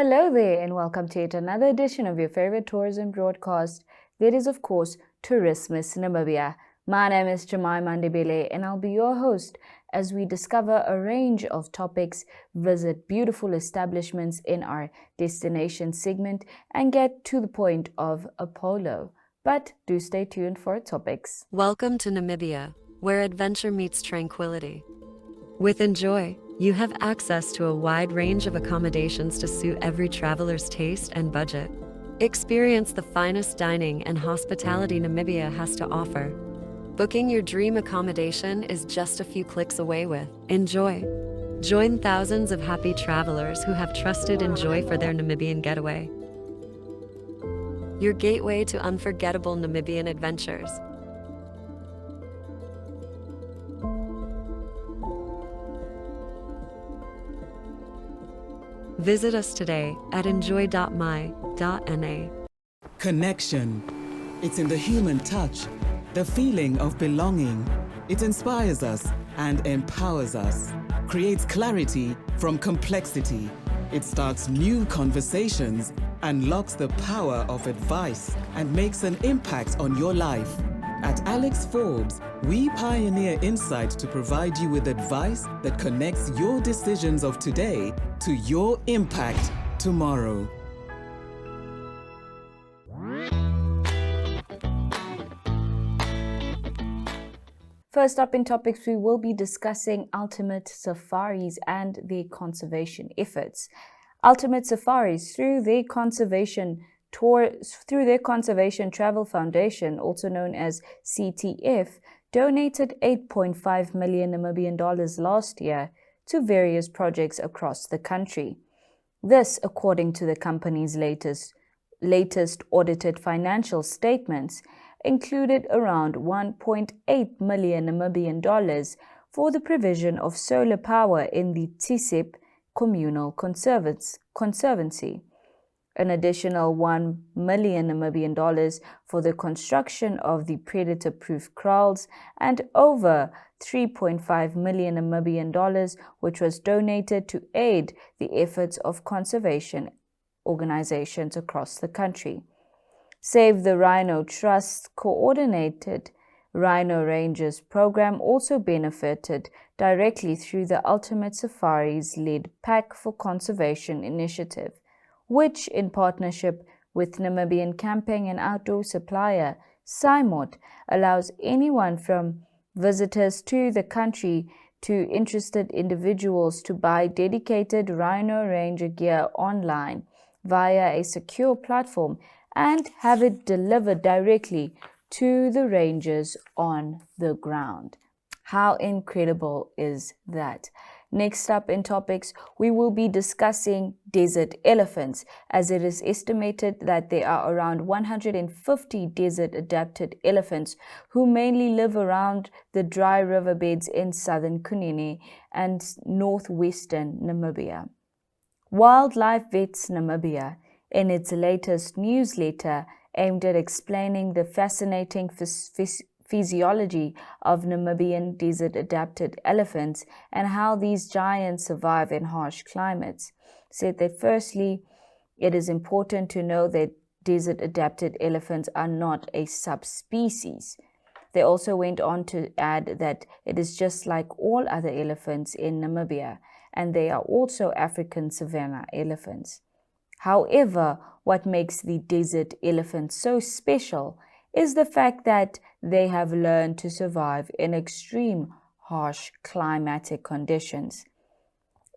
Hello there, and welcome to yet another edition of your favorite tourism broadcast. That is, of course, Tourismus Namibia. My name is Jemima Ndebele, and I'll be your host as we discover a range of topics, visit beautiful establishments in our destination segment, and get to the point of Apollo. But do stay tuned for topics. Welcome to Namibia, where adventure meets tranquility. With Enjoy, you have access to a wide range of accommodations to suit every traveler's taste and budget. Experience the finest dining and hospitality Namibia has to offer. Booking your dream accommodation is just a few clicks away with Enjoy. Join thousands of happy travelers who have trusted Enjoy for their Namibian getaway. Your gateway to unforgettable Namibian adventures. Visit us today at enjoy.my.na. Connection. It's in the human touch, the feeling of belonging. It inspires us and empowers us, creates clarity from complexity. It starts new conversations, unlocks the power of advice, and makes an impact on your life. At Alex Forbes, we pioneer insight to provide you with advice that connects your decisions of today to your impact tomorrow. First up in topics, we will be discussing Ultimate Safaris and their conservation efforts. Ultimate Safaris, through their conservation travel foundation, also known as CTF, donated 8.5 million Namibian dollars last year to various projects across the country. This, according to the company's latest audited financial statements, included around 1.8 million Namibian dollars for the provision of solar power in the Tsip Communal Conservancy, an additional 1 million Namibian dollars for the construction of the predator-proof kraals, and over 3.5 million Namibian dollars, which was donated to aid the efforts of conservation organizations across the country. Save the Rhino Trust's coordinated Rhino Rangers program also benefited directly through the Ultimate Safaris-led Pack for Conservation initiative, which, in partnership with Namibian camping and outdoor supplier Simot, allows anyone from visitors to the country to interested individuals to buy dedicated Rhino Ranger gear online via a secure platform and have it delivered directly to the rangers on the ground. How incredible is that? Next up in topics, we will be discussing desert elephants, as it is estimated that there are around 150 desert-adapted elephants who mainly live around the dry riverbeds in southern Kunene and northwestern Namibia. Wildlife Vets Namibia, in its latest newsletter aimed at explaining the fascinating physiology of Namibian desert-adapted elephants and how these giants survive in harsh climates, said that firstly, it is important to know that desert-adapted elephants are not a subspecies. They also went on to add that it is just like all other elephants in Namibia, and they are also African savanna elephants. However, what makes the desert elephant so special is the fact that they have learned to survive in extreme, harsh climatic conditions.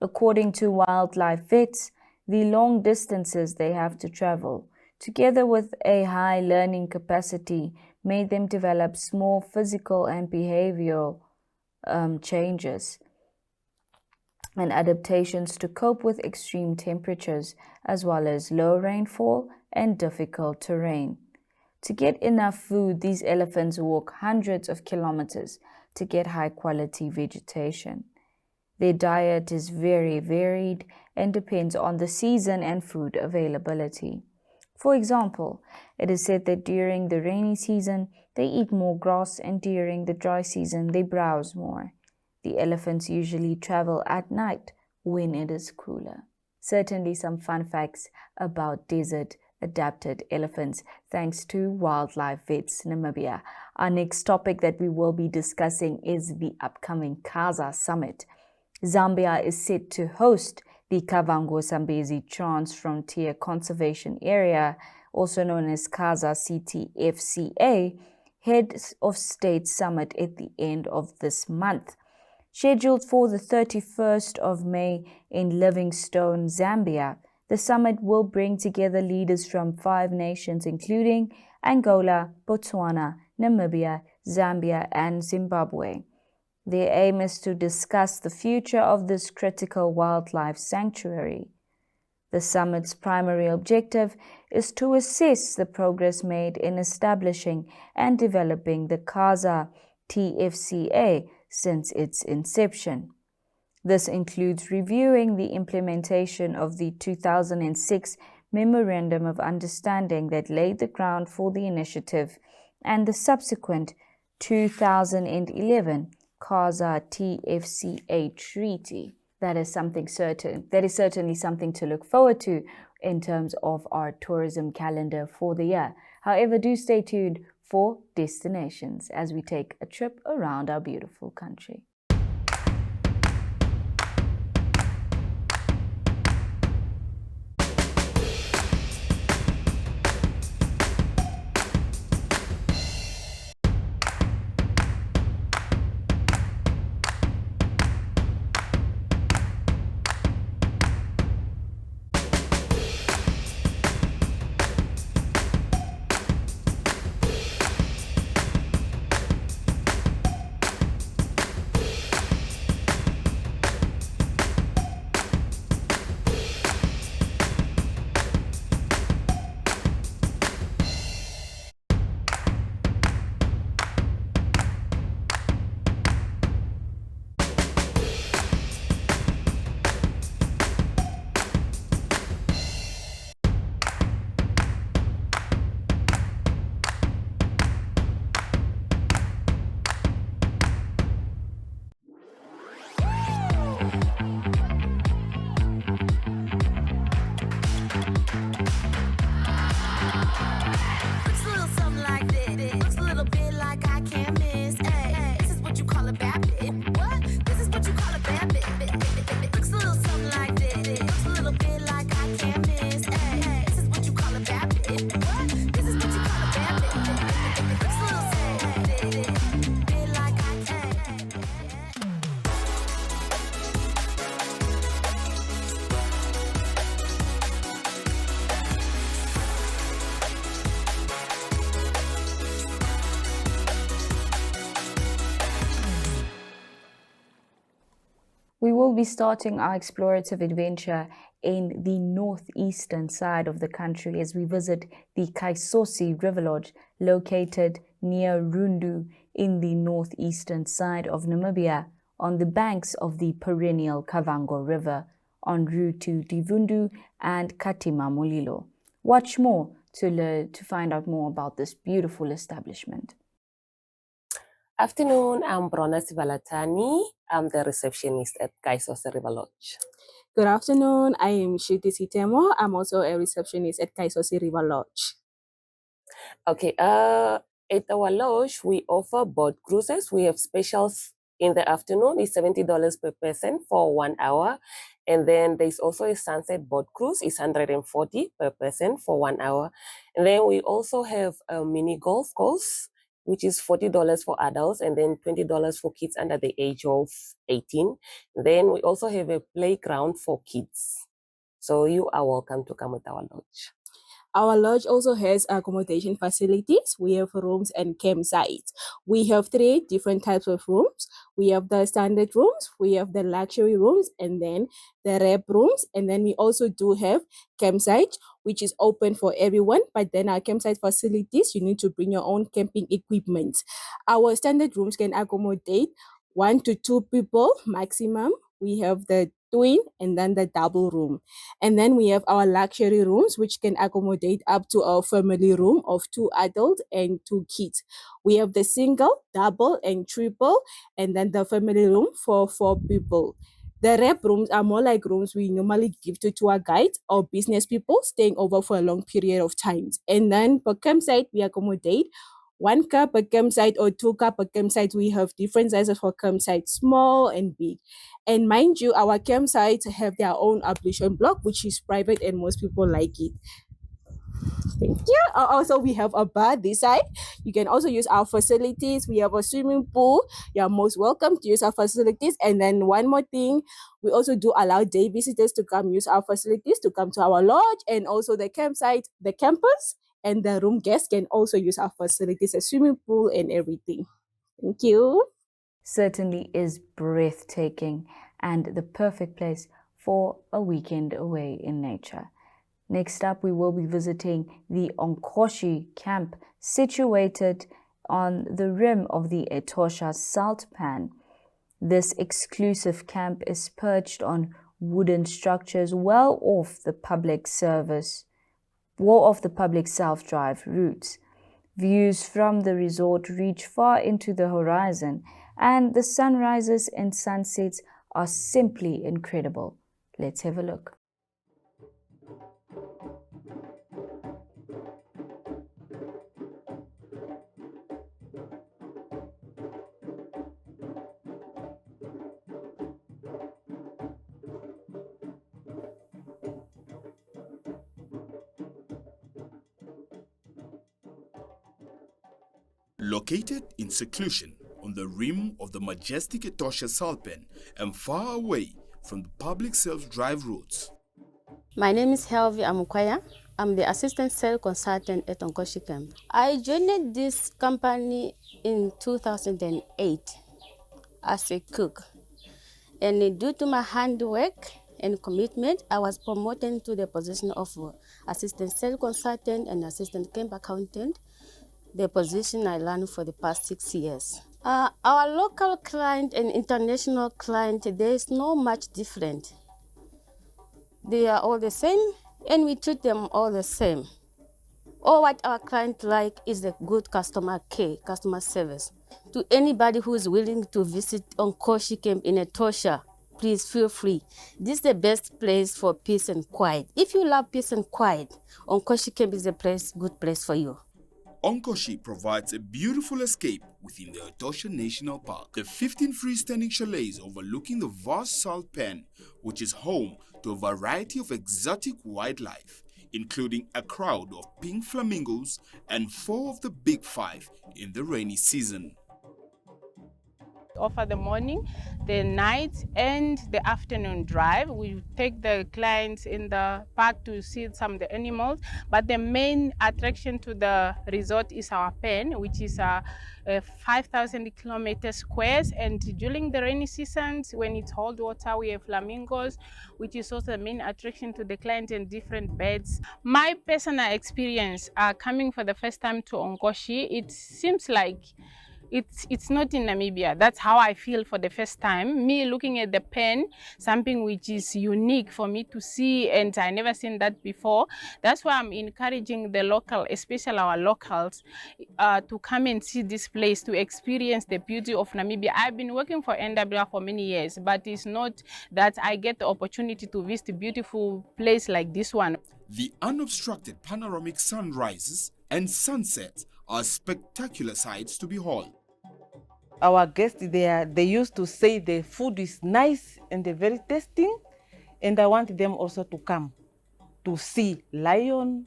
According to wildlife vets, the long distances they have to travel, together with a high learning capacity, made them develop small physical and behavioral changes and adaptations to cope with extreme temperatures, as well as low rainfall and difficult terrain. To get enough food, these elephants walk hundreds of kilometers to get high-quality vegetation. Their diet is very varied and depends on the season and food availability. For example, it is said that during the rainy season, they eat more grass, and during the dry season, they browse more. The elephants usually travel at night when it is cooler. Certainly some fun facts about desert-adapted elephants thanks to Wildlife Vets Namibia. Our next topic that we will be discussing is the upcoming KAZA Summit. Zambia is set to host the Kavango Zambezi Trans-Frontier Conservation Area, also known as KAZA CTFCA, Heads of State Summit at the end of this month. Scheduled for the 31st of May in Livingstone, Zambia, the summit will bring together leaders from 5 nations including Angola, Botswana, Namibia, Zambia, and Zimbabwe. Their aim is to discuss the future of this critical wildlife sanctuary. The summit's primary objective is to assess the progress made in establishing and developing the KAZA TFCA since its inception. This includes reviewing the implementation of the 2006 Memorandum of Understanding that laid the ground for the initiative and the subsequent 2011 KAZA TFCA Treaty. That is certainly something to look forward to in terms of our tourism calendar for the year. However, do stay tuned for destinations as we take a trip around our beautiful country. We will be starting our explorative adventure in the northeastern side of the country as we visit the Kaisosi River Lodge, located near Rundu in the northeastern side of Namibia, on the banks of the perennial Kavango River, en route to Divundu and Katima Mulilo. Watch more to find out more about this beautiful establishment. Afternoon, I'm Brona Sivalatani. I'm the receptionist at Kaisosi River Lodge. Good afternoon, I am Shruti Sitemo. I'm also a receptionist at Kaisosi River Lodge. Okay, at our lodge, we offer boat cruises. We have specials in the afternoon. It's $70 per person for 1 hour. And then there's also a sunset boat cruise. It's $140 per person for 1 hour. And then we also have a mini golf course, which is $40 for adults and then $20 for kids under the age of 18. Then we also have a playground for kids. So you are welcome to come with our lodge. Our lodge also has accommodation facilities. We have rooms and campsites. We have 3 different types of rooms. We have the standard rooms, we have the luxury rooms, and then the rep rooms. And then we also do have campsite, which is open for everyone. But then our campsite facilities, you need to bring your own camping equipment. Our standard rooms can accommodate 1 to 2 people maximum. We have the twin and then the double room. And then we have our luxury rooms, which can accommodate up to a family room of 2 adults and 2 kids. We have the single, double, and triple, and then the family room for 4 people. The rep rooms are more like rooms we normally give to tour guides or business people staying over for a long period of time. And then per campsite, we accommodate 1 car per campsite or 2 car per campsite. We have different sizes for campsites, small and big. And mind you, our campsites have their own ablution block, which is private and most people like it. Thank you. Also, we have a bar this side. You can also use our facilities. We have a swimming pool. You are most welcome to use our facilities. And then one more thing, we also do allow day visitors to come use our facilities, to come to our lodge, and also the campsite, the campers, and the room guests can also use our facilities, a swimming pool and everything. Thank you. Certainly is breathtaking and the perfect place for a weekend away in nature. Next up, we will be visiting the Onksohis camp, situated on the rim of the Etosha Salt Pan. This exclusive camp is perched on wooden structures well off the public self-drive routes. Views from the resort reach far into the horizon, and the sunrises and sunsets are simply incredible. Let's have a look. Located in seclusion on the rim of the majestic Etosha Salt Pan and far away from the public self-drive routes. My name is Helvi Amukwaya. I'm the assistant sales consultant at Onksohis Camp. I joined this company in 2008 as a cook. And due to my handwork and commitment, I was promoted to the position of assistant sales consultant and assistant camp accountant, the position I learned for the past 6 years. Our local client and international client, there is no much different. They are all the same, and we treat them all the same. All what our client like is a good customer care, customer service. To anybody who is willing to visit Onksohis Camp in Etosha, please feel free. This is the best place for peace and quiet. If you love peace and quiet, Onksohis Camp is a good place for you. Onksohis provides a beautiful escape within the Etosha National Park. The 15 freestanding chalets overlooking the vast salt pan, which is home to a variety of exotic wildlife, including a crowd of pink flamingos and 4 of the big 5 in the rainy season. Offer the morning, the night, and the afternoon drive. We take the clients in the park to see some of the animals, but the main attraction to the resort is our pen, which is 5,000 kilometers squares. And during the rainy seasons, when it's cold water, we have flamingos, which is also the main attraction to the client, and different birds. My personal experience coming for the first time to Onksohis, it seems like it's not in Namibia. That's how I feel for the first time. Me looking at the pen, something which is unique for me to see, and I never seen that before. That's why I'm encouraging the local, especially our locals, to come and see this place, to experience the beauty of Namibia. I've been working for NWR for many years, but it's not that I get the opportunity to visit a beautiful place like this one. The unobstructed panoramic sunrises and sunsets are spectacular sights to behold. Our guests there, they used to say the food is nice and very tasty, and I want them also to come to see lion,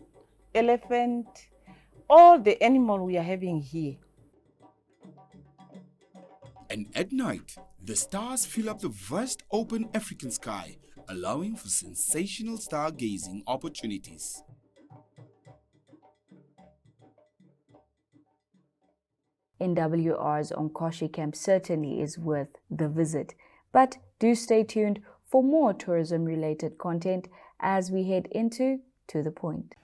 elephant, all the animals we are having here. And at night, the stars fill up the vast open African sky, allowing for sensational stargazing opportunities. NWR's Onksohis Camp certainly is worth the visit, but do stay tuned for more tourism-related content as we head into To The Point.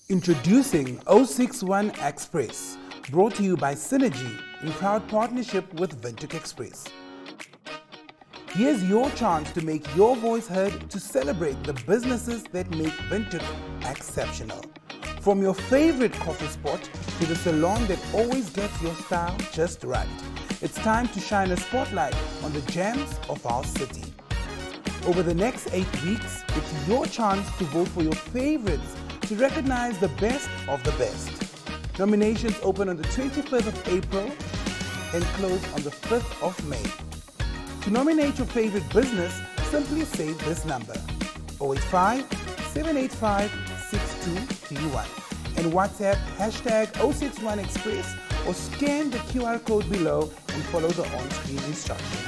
Introducing 061 Express, brought to you by Synergy in proud partnership with Windhoek Express. Here's your chance to make your voice heard to celebrate the businesses that make Windhoek exceptional. From your favorite coffee spot to the salon that always gets your style just right. It's time to shine a spotlight on the gems of our city. Over the next 8 weeks, it's your chance to vote for your favorites to recognize the best of the best. Nominations open on the 25th of April and close on the 5th of May. To nominate your favorite business, simply save this number 085 785 6231 and WhatsApp #061Express or scan the QR code below and follow the on-screen instructions.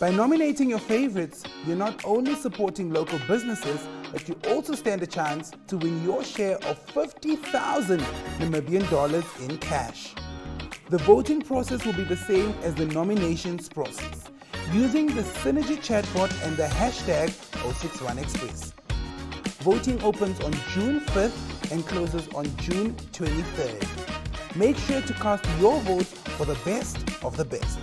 By nominating your favorites, you're not only supporting local businesses, but you also stand a chance to win your share of 50,000 Namibian dollars in cash. The voting process will be the same as the nominations process, using the Synergy chatbot and the #061Express. Voting opens on June 5th and closes on June 23rd. Make sure to cast your votes for the best of the best.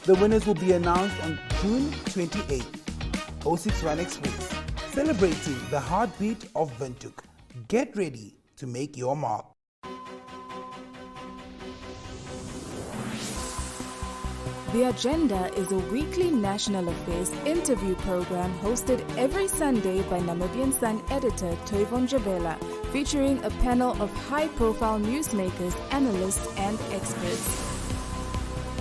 The winners will be announced on June 28th. 061Express, celebrating the heartbeat of Windhoek. Get ready to make your mark. The Agenda is a weekly national affairs interview program hosted every Sunday by Namibian Sun editor Toivon Jabela, featuring a panel of high-profile newsmakers, analysts, and experts.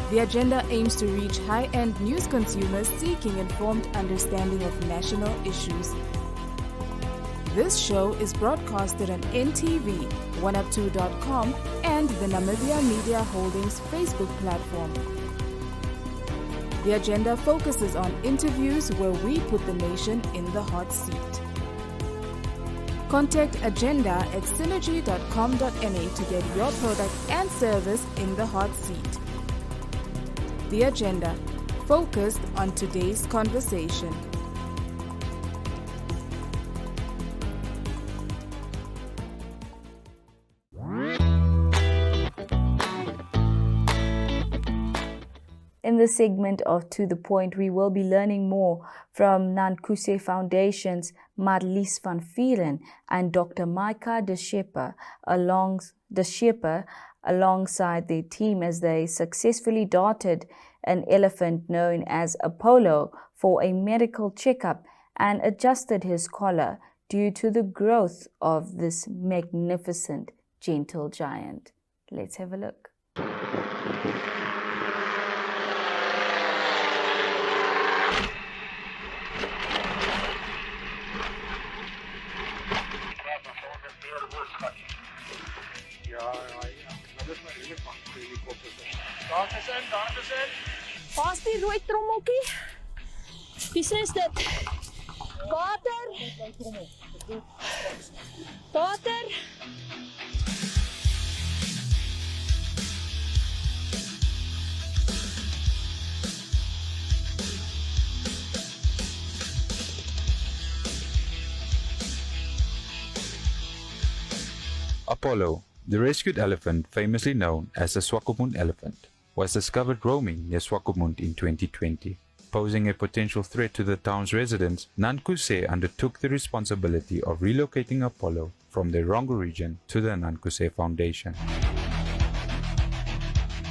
The Agenda aims to reach high-end news consumers seeking informed understanding of national issues. This show is broadcasted on NTV, 1up2.com, and the Namibia Media Holdings Facebook platform. The Agenda focuses on interviews where we put the nation in the hot seat. Contact Agenda at synergy.com.na to get your product and service in the hot seat. The Agenda, focused on today's conversation. In this segment of To The Point, we will be learning more from Nankuse Foundation's Marlies van Vieren and Dr. Maika de Schepper alongside their team as they successfully darted an elephant known as Apollo for a medical checkup and adjusted his collar due to the growth of this magnificent gentle giant. Let's have a look. Pas die rooi trommeltjie. Wie sê dit? Water. Water. Apollo, the rescued elephant famously known as the Swakopmund elephant, was discovered roaming near Swakopmund in 2020. Posing a potential threat to the town's residents, Nankuse undertook the responsibility of relocating Apollo from the Rongo region to the Nankuse Foundation.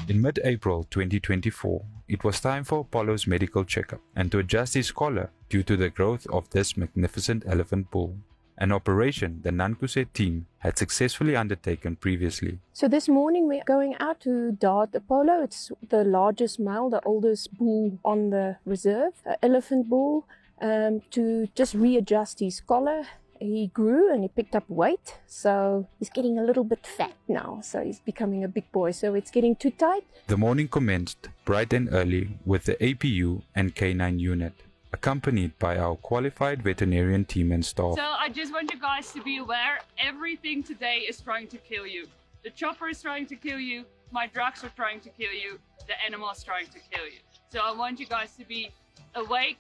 In mid-April 2024, it was time for Apollo's medical checkup and to adjust his collar due to the growth of this magnificent elephant bull, an operation the Nankuse team had successfully undertaken previously. So this morning we're going out to dart Apollo. It's the largest male, the oldest bull on the reserve, an elephant bull, to just readjust his collar. He grew and he picked up weight, so he's getting a little bit fat now, so he's becoming a big boy, so it's getting too tight. The morning commenced bright and early with the APU and K9 unit, accompanied by our qualified veterinarian team and staff. So I just want you guys to be aware, everything today is trying to kill you. The chopper is trying to kill you, my drugs are trying to kill you, the animal is trying to kill you. So I want you guys to be awake,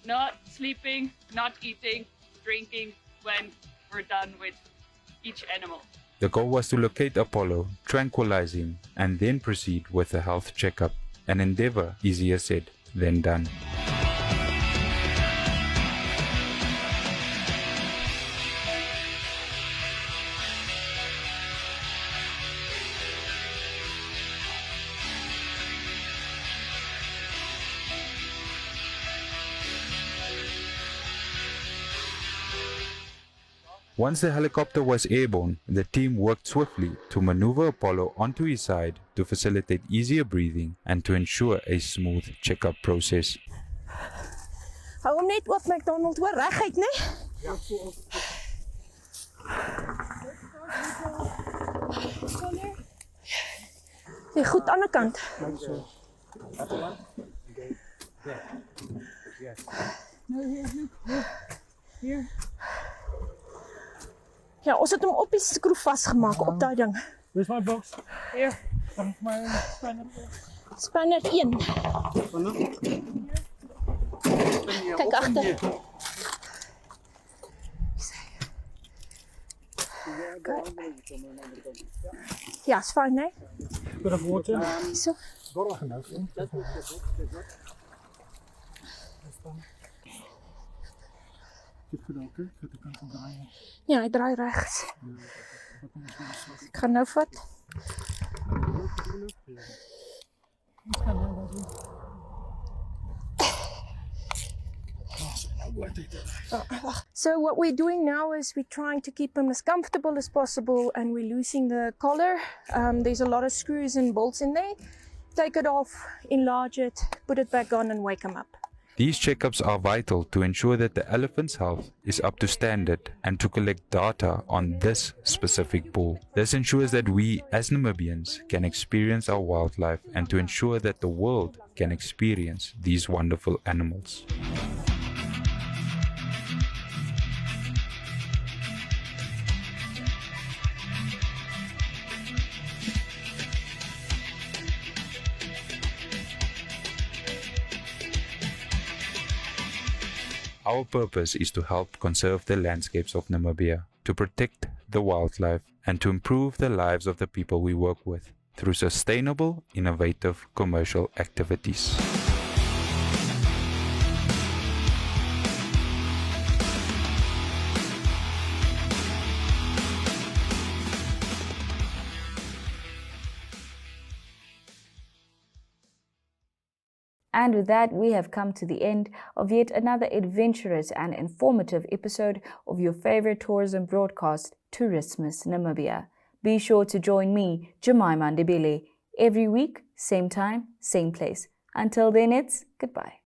not sleeping, not eating, drinking when we're done with each animal. The goal was to locate Apollo, tranquilize him, and then proceed with a health checkup, an endeavor easier said than done. Once the helicopter was airborne, the team worked swiftly to maneuver Apollo onto his side to facilitate easier breathing and to ensure a smooth checkup process. Hou hom net oop, McDonald, hoor, reguit, né? Ja. Ja, goed, ander kant. Hier. Ja, ons het hom op die skroef vasgemaak, op daai ding. Where's my box? Here. My spanner. Spanner 1. Kijk achter. Ja, is fijn, hè? Bit of water. Zo. Borrel genoeg. Ja, hij draait rechts. Ik ga nou vat. So what we're doing now is we're trying to keep him as comfortable as possible, and we're loosening the collar. There's a lot of screws and bolts in there. Take it off, enlarge it, put it back on and wake him up. These checkups are vital to ensure that the elephant's health is up to standard and to collect data on this specific bull. This ensures that we as Namibians can experience our wildlife and to ensure that the world can experience these wonderful animals. Our purpose is to help conserve the landscapes of Namibia, to protect the wildlife, and to improve the lives of the people we work with through sustainable, innovative commercial activities. And with that, we have come to the end of yet another adventurous and informative episode of your favorite tourism broadcast, Tourismus Namibia. Be sure to join me, Jemima Ndebele, every week, same time, same place. Until then, it's goodbye.